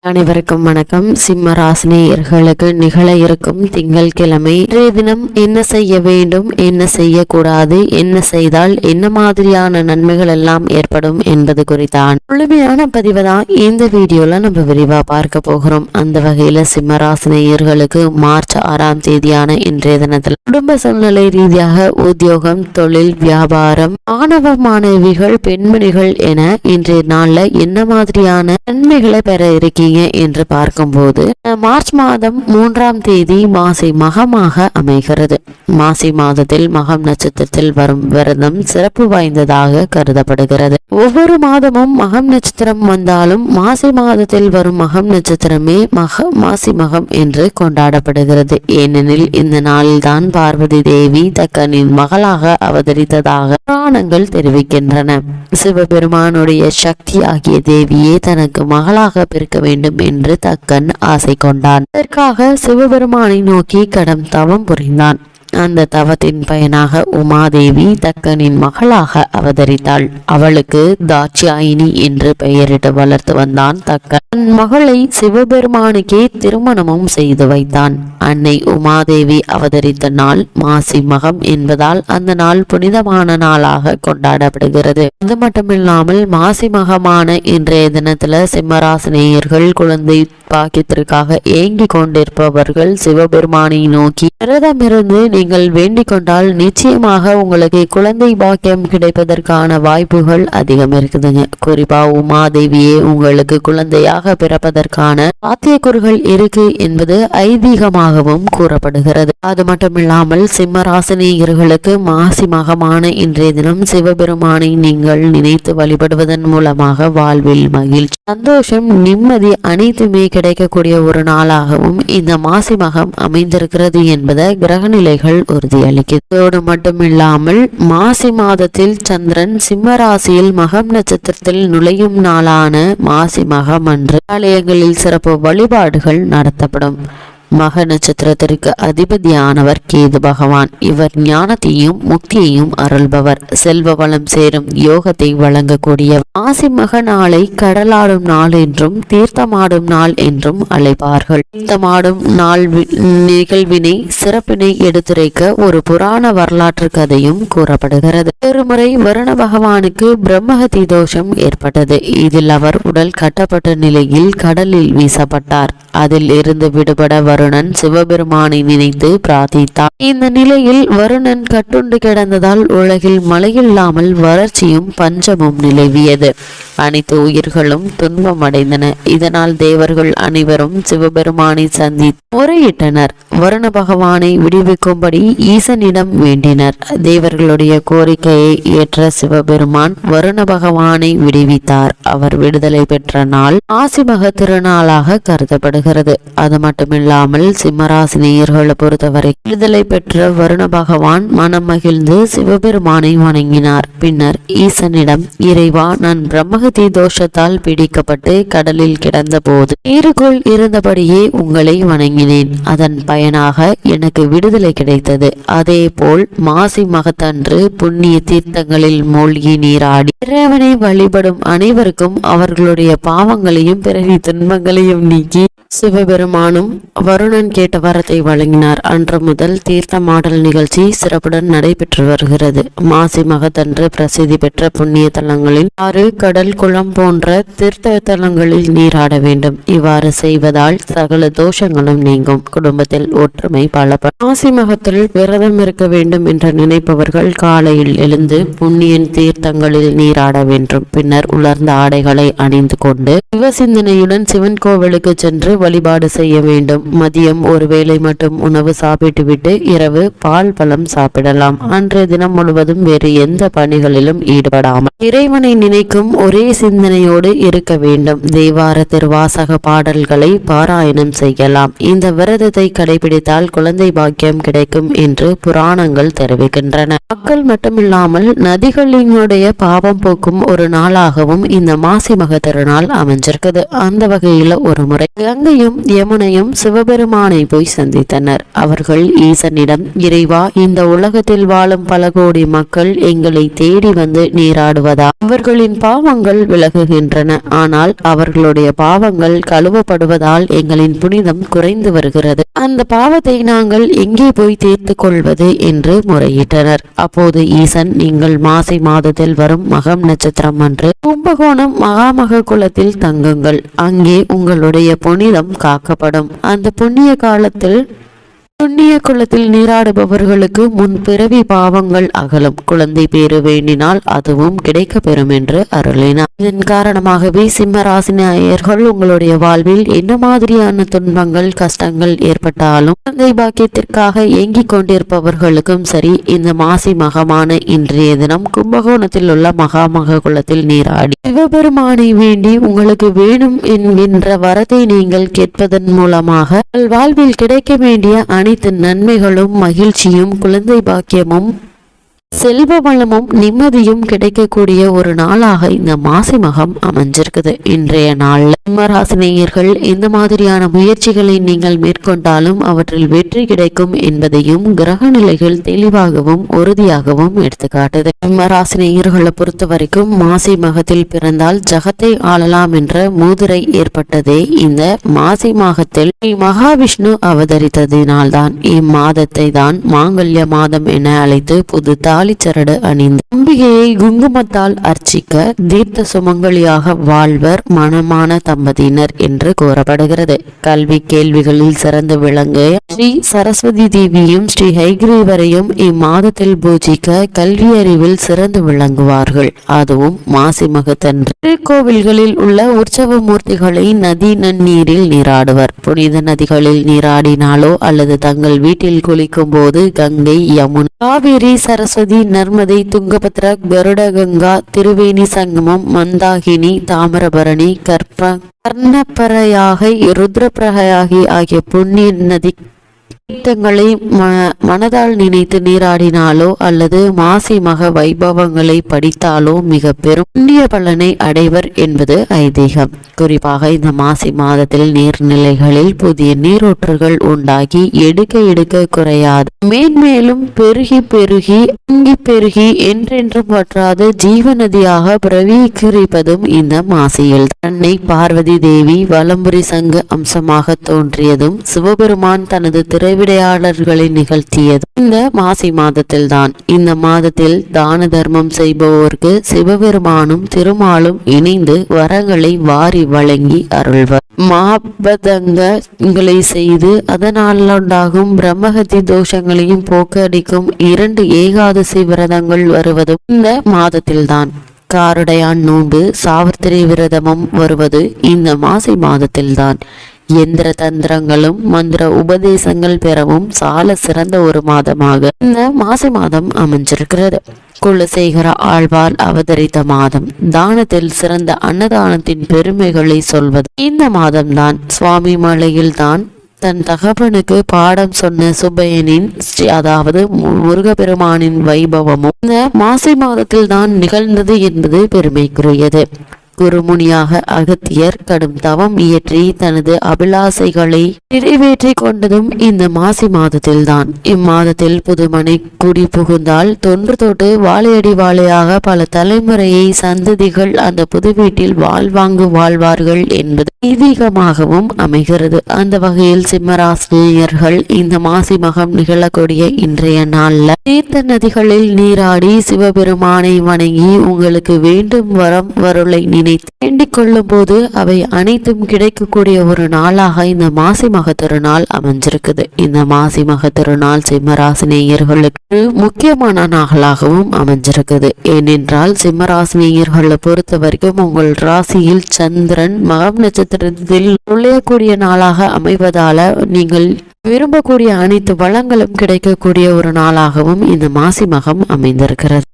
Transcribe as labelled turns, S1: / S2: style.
S1: அனைவருக்கும் வணக்கம். சிம்ம ராசினியர்களுக்கு நிகழ இருக்கும் திங்கட்கிழமை இன்றைய தினம் என்ன செய்ய வேண்டும், என்ன செய்யக்கூடாது, என்ன செய்தால் என்ன மாதிரியான நன்மைகள் எல்லாம் ஏற்படும் என்பது குறித்தான் முழுமையான பதிவை தான் இந்த வீடியோல நம்ம விரிவா பார்க்க போகிறோம். அந்த வகையில சிம்ம ராசினியர்களுக்கு மார்ச் 6ஆம் தேதியான இன்றைய தினத்தில் குடும்ப சூழ்நிலை ரீதியாக உத்தியோகம், தொழில், வியாபாரம், மாணவ மாணவிகள், பெண்மணிகள் என இன்றைய நாள்ல என்ன மாதிரியான நன்மைகளை பெற இருக்கீங்க என்று பார்க்கும்போது மார்ச் மாதம் 3ஆம் தேதி மாசி மகமாக அமைகிறது. மாசி மாதத்தில் மகம் நட்சத்திரத்தில் வரும் விரதம் சிறப்பு வாய்ந்ததாக கருதப்படுகிறது. ஒவ்வொரு மாதமும் மகம் நட்சத்திரம் வந்தாலும் மாசி மாதத்தில் வரும் மகம் நட்சத்திரமே மாசி மகம் என்று கொண்டாடப்படுகிறது. ஏனெனில் இந்த நாளில்தான் பார்வதி தேவி தக்கனின் மகளாக அவதரித்ததாக புராணங்கள் தெரிவிக்கின்றன. சிவபெருமானுடைய சக்தி ஆகிய தேவியே தனக்கு மகளாக பிறக்க வேண்டும் என்று தக்கன் ஆசை கொண்டான். அதற்காக சிவபெருமானை நோக்கி கடும் தவம் புரிந்தான். அந்த தவத்தின் பயனாக உமாதேவி தக்கனின் மகளாக அவதரித்தாள். அவளுக்கு தாட்சாயினி என்று பெயரிட்டு வளர்த்து வந்தான் தக்கன். தன் மகளை சிவபெருமானுக்கே திருமணமும் செய்து வைத்தான். அன்னை உமாதேவி அவதரித்த நாள் மாசி மகம் என்பதால் அந்த நாள் புனிதமான நாளாக கொண்டாடப்படுகிறது. அது மட்டுமில்லாமல் மாசி மகமான இன்றைய தினத்துல சிம்மராசினியர்கள் குழந்தை பாக்கியத்திற்காக ஏங்கி கொண்டிருப்பவர்கள் சிவபெருமானை நோக்கி விரதமிருந்து நீங்கள் வேண்டிக் கொண்டால் நிச்சயமாக உங்களுக்கு குழந்தை பாக்கியம் கிடைப்பதற்கான வாய்ப்புகள் அதிகம் இருக்குதுங்க. குறிப்பா உமாதேவியே உங்களுக்கு குழந்தையாக பிறப்பதற்கான சாத்தியக்கூறுகள் இருக்கு என்பது ஐதீகமாகவும் கூறப்படுகிறது. அது மட்டுமில்லாமல் சிம்மராசினியர்களுக்கு மாசி மகமான இன்றைய தினம் சிவபெருமானை நீங்கள் நினைத்து வழிபடுவதன் மூலமாக வாழ்வில் மகிழ்ச்சி, சந்தோஷம், நிம்மதி அனைத்துமே கிடைக்கக்கூடிய ஒரு நாளாகவும் இந்த மாசி மகம் அமைந்திருக்கிறது என்பதை கிரகநிலைகள் உறுதியளிக்கிறதோடு மட்டுமில்லாமல் மாசி மாதத்தில் சந்திரன் சிம்ம ராசியில் மகம் நட்சத்திரத்தில் நுழையும் நாளான மாசி மகம் அன்று ஆலயங்களில் சிறப்பு வழிபாடுகள் நடத்தப்படும். மக நட்சத்திரத்திற்கு அதிபதியானவர் கேது பகவான். இவர் ஞானத்தையும் முக்தியையும் அருள்பவர். செல்வ வளம் சேரும் யோகத்தை வழங்கக்கூடிய மாசி மக நாளை கடலாடும் நாள் என்றும் தீர்த்தமாடும் நாள் என்றும் அழைப்பார்கள். தீர்த்தமாடும் நாள் நிகழ்வினை சிறப்பினை எடுத்துரைக்க ஒரு புராண வரலாற்று கதையும் கூறப்படுகிறது. ஒருமுறை வருண பகவானுக்கு பிரம்மஹத்தி தோஷம் ஏற்பட்டது. இதில் அவர் உடல் கட்டப்பட்ட நிலையில் கடலில் வீசப்பட்டார். அதில் இருந்து விடுபட வருணன் சிவபெருமானை நினைத்து பிரார்த்தித்தார். இந்த நிலையில் வருணன் கட்டுண்டு கிடந்ததால் உலகில் மழையில்லாமல் வறட்சியும் பஞ்சமும் நிலவியது. அனைத்து உயிர்களும் துன்பம் அடைந்தன. இதனால் தேவர்கள் அனைவரும் சிவபெருமானை சந்தித்து முறையிட்டனர். வருண பகவானை விடுவிக்கும்படி ஈசனிடம் வேண்டினர். தேவர்களுடைய கோரிக்கையை ஏற்ற சிவபெருமான் வருண பகவானை விடுவித்தார். அவர் விடுதலை பெற்ற நாள் மாசிமக திருநாளாக கருதப்படுகிறது. அது மட்டுமில்லாமல் சிம்மராசினியர்களை பொறுத்தவரை விடுதலை பெற்ற வருண பகவான் மனம் மகிழ்ந்து சிவபெருமானை வணங்கினார். பின்னர் ஈசனிடம், இறைவா, நான் பிரம்மஹத்தி தோஷத்தால் பிடிக்கப்பட்டு கடலில் கிடந்த போது நீருக்குள் இருந்தபடியே உங்களை வணங்கினேன். அதன் பயனாக எனக்கு விடுதலை கிடைத்தது. அதே போல் மாசி மகத்தன்று புண்ணிய தீர்த்தங்களில் மூழ்கி நீராடி இறைவனை வழிபடும் அனைவருக்கும் அவர்களுடைய பாவங்களையும் பிறவி துன்பங்களையும் நீக்கி சிவபெருமானும் வருணன் கேட்ட வரத்தை வழங்கினார். அன்று முதல் தீர்த்தமாடல் நிகழ்ச்சி சிறப்புடன் நடைபெற்று வருகிறது. மாசி மகத்தன்று பிரசித்தி பெற்ற புண்ணிய தலங்களில் ஆறு, கடல், குளம் போன்ற தீர்த்த தலங்களில் நீராட வேண்டும். இவ்வாறு செய்வதால் சகல தோஷங்களும் நீங்கும். குடும்பத்தில் ஒற்றுமை பலப்படும். மாசி மகத்தில் விரதம் இருக்க வேண்டும் என்று நினைப்பவர்கள் காலையில் எழுந்து புண்ணியன் தீர்த்தங்களில் நீராட வேண்டும். பின்னர் உலர்ந்த ஆடைகளை அணிந்து கொண்டு சிவசிந்தனையுடன் சிவன் கோவிலுக்கு சென்று வழிபாடு செய்ய வேண்டும். மதியம் ஒரு வேளை மட்டும் உணவு சாப்பிட்டுவிட்டு இரவு பால் பழம் சாப்பிடலாம். அன்றைய தினம் முழுவதும் வேறு எந்த பணிகளிலும் ஈடுபடாமல் இறைவனை நினைக்கும் ஒரே சிந்தனையோடு இருக்க வேண்டும். தேவார திருவாசக பாடல்களை பாராயணம் செய்யலாம். இந்த விரதத்தை கடைபிடித்தால் குழந்தை பாக்கியம் கிடைக்கும் என்று புராணங்கள் தெரிவிக்கின்றன. மக்கள் மட்டுமில்லாமல் நதிகளினுடைய பாவம் போக்கும் ஒரு நாளாகவும் இந்த மாசி மக திருநாள் அமைஞ்சிருக்குது. அந்த வகையில ஒரு முறை கங்கையும் யமுனையும் சிவபெருமானை போய் சந்தித்தனர். அவர்கள் ஈசனிடம், இறைவா, இந்த உலகத்தில் வாழும் பல கோடி மக்கள் எங்களை தேடி வந்து நீராடுவதா அவர்களின் பாவங்கள் விலகுகின்றன. ஆனால் அவர்களுடைய பாவங்கள் கழுவப்படுவதால் எங்களின் புனிதம் குறைந்து வருகிறது. அந்த பாவத்தை நாங்கள் எங்கே போய் தீர்த்து கொள்வது என்று முறையிட்டனர். அப்போது ஈசன், நீங்கள் மாசி மாதத்தில் வரும் மகம் நட்சத்திரம் அன்று கும்பகோணம் மகாமக குலத்தில் தங்குங்கள். அங்கே உங்களுடைய புனிதம் காக்கப்படும். அந்த புண்ணிய குளத்தில் நீராடுபவர்களுக்கு முன் பிறவி பாவங்கள் அகலும். குழந்தை பேறு வேண்டினால் அதுவும் கிடைக்க பெறும் என்று அருளினார். இதன் காரணமாகவே சிம்மராசினியர்கள் உங்களுடைய வாழ்வில் என்ன மாதிரியான துன்பங்கள் கஷ்டங்கள் ஏற்பட்டாலும் குழந்தை பாக்கியத்திற்காக ஏங்கிக் கொண்டிருப்பவர்களுக்கும் சரி, இந்த மாசி மகமான இன்றைய தினம் கும்பகோணத்தில் உள்ள மகாமக குளத்தில் நீராடி சிவபெருமானை வேண்டி உங்களுக்கு வேணும் என்கின்ற வரத்தை நீங்கள் கேட்பதன் மூலமாக வாழ்வில் கிடைக்க வேண்டிய அனைத்து நன்மைகளும் மகிழ்ச்சியும் குழந்தை பாக்கியமும் செல்வ வளமும் நிம்மதியும் கிடைக்கக்கூடிய ஒரு நாளாக இந்த மாசி மகம் அமைஞ்சிருக்குது. இன்றைய நாள்ல சிம்மராசினியர்கள் எந்த மாதிரியான முயற்சிகளை நீங்கள் மேற்கொண்டாலும் அவற்றில் வெற்றி கிடைக்கும் என்பதையும் கிரக நிலைகள் தெளிவாகவும் உறுதியாகவும் எடுத்துக்காட்டுது. சிம்மராசினியர்களை பொறுத்த வரைக்கும் மாசி மகத்தில் பிறந்தால் ஜகத்தை ஆளலாம் என்ற மூதுரை ஏற்பட்டதே இந்த மாசி மாதத்தில் மகாவிஷ்ணு அவதரித்ததினால்தான். இம்மாதத்தை தான் மாங்கல்ய மாதம் என அழைத்து புது தாலிச்சரடு அணிந்து அம்பிகையை குங்குமத்தால் அர்ச்சிக்க தீர்த்த சுமங்கலியாக வாழ்வர் மனமான தம்பதியினர் என்று கூறப்படுகிறது. கல்வி கேள்விகளில் சிறந்து விளங்க ஸ்ரீ சரஸ்வதி தேவியும் ஸ்ரீ ஹைகிரீவரையும் இம்மாதத்தில் பூஜிக்க கல்வி அறிவில் சிறந்து விளங்குவார்கள். அதுவும் மாசி மகத்தன்று திருக்கோவில்களில் உள்ள உற்சவ மூர்த்திகளை நதி நன்னீரில் நீராடுவர். புனித நதிகளில் நீராடினாலோ அல்லது தங்கள் வீட்டில் குளிக்கும் போது கங்கை, யமுனை, காவேரி, சரஸ்வதி, நர்மதை, துங்கபத்ரா, கருடகங்கா, திருவேணி சங்கமம், மந்தாகினி, தாமிரபரணி, கர்ணப்பரையாகை, ருத்ரப்பிரயாகி ஆகிய புண்ணிய நதி தீர்த்தங்களை மனதால் நினைத்து நீராடினாலோ அல்லது மாசி மக வைபவங்களை படித்தாலோ மிக பெரும் புண்ணிய பலனை அடைவர் என்பது ஐதீகம். குறிப்பாக இந்த மாசி மாதத்தில் நீர்நிலைகளில் புதிய நீரூற்றுகள் உண்டாகி எடுக்க குறையாது மேன்மேலும் பெருகி பெருகி என்றென்றும் வற்றாத ஜீவநதியாக பிரவீகரிப்பதும் இந்த மாசியில். அன்னை பார்வதி தேவி வலம்புரி சங்கு அம்சமாக தோன்றியதும் சிவபெருமான் தனது விடையாளர்களை நிகழ்த்தியது இந்த மாசி மாதத்தில் தான். இந்த மாதத்தில் தான தர்மம் செய்பவருக்கு சிவபெருமானும் திருமாலும் இணைந்து வரங்களை வாரி வழங்கி அருள்வர். மாபதங்களை செய்து அதனால் உண்டாகும் பிரம்மஹத்தி தோஷங்களையும் போக்கடிக்கும் 2 ஏகாதசி விரதங்கள் வருவதும் இந்த மாதத்தில்தான். காருடையான் நோன்பு, சாவித்திரி விரதமும் வருவது இந்த மாசி மாதத்தில்தான். எந்திர தந்திரங்களும் மந்திர உபதேசங்கள் பெறவும் சால சிறந்த ஒரு மாதமாக இந்த மாசி மாதம் அமைஞ்சிருக்கிறது. குலசேகர ஆழ்வார் அவதரித்த மாதம். தானத்தில் சிறந்த அன்னதானத்தின் பெருமைகளை சொல்வது இந்த மாதம்தான். சுவாமி மலையில் தான் தன் தகப்பனுக்கு பாடம் சொன்ன சுப்பையனின் அதாவது முருகப்பெருமானின் வைபவமும் இந்த மாசி மாதத்தில் தான் நிகழ்ந்தது என்பது பெருமைக்குரியது. குருமுனியாக அகத்தியர் கடும் தவம் இயற்றி தனது அபிலாசைகளை நிறைவேற்றி கொண்டதும் இந்த மாசி மாதத்தில்தான். இம்மாதத்தில் புதுமனை குடி புகுந்தால் தொன்று தொட்டு வாழையடி வாழையாக பல தலைமுறையை சந்ததிகள் அந்த புது வீட்டில் வாழ்வார்கள் என்பது ஐதீகமாகவும் அமைகிறது. அந்த வகையில் சிம்மராசினியர்கள் இந்த மாசி மகம் நிகழக்கூடிய இன்றைய நாள்ல தீர்த்த நதிகளில் நீராடி சிவபெருமானை வணங்கி உங்களுக்கு வேண்டும் வரம் வருளை வேண்டிக் கொள்ளும் போது அவை அனைத்தும் கிடைக்கக்கூடிய ஒரு நாளாக இந்த மாசி மக திருநாள் அமைஞ்சிருக்குது. இந்த மாசி மக திருநாள் சிம்மராசினியர்களுக்கு முக்கியமான நாளாகவும் அமைஞ்சிருக்குது. ஏனென்றால் சிம்மராசினியர்களை பொறுத்த வரைக்கும் உங்கள் ராசியில் சந்திரன் மகம் நட்சத்திரத்தில் நுழையக்கூடிய நாளாக அமைவதால நீங்கள் விரும்பக்கூடிய அனைத்து வளங்களும் கிடைக்கக்கூடிய ஒரு நாளாகவும் இந்த மாசி மகம் அமைந்திருக்கிறது.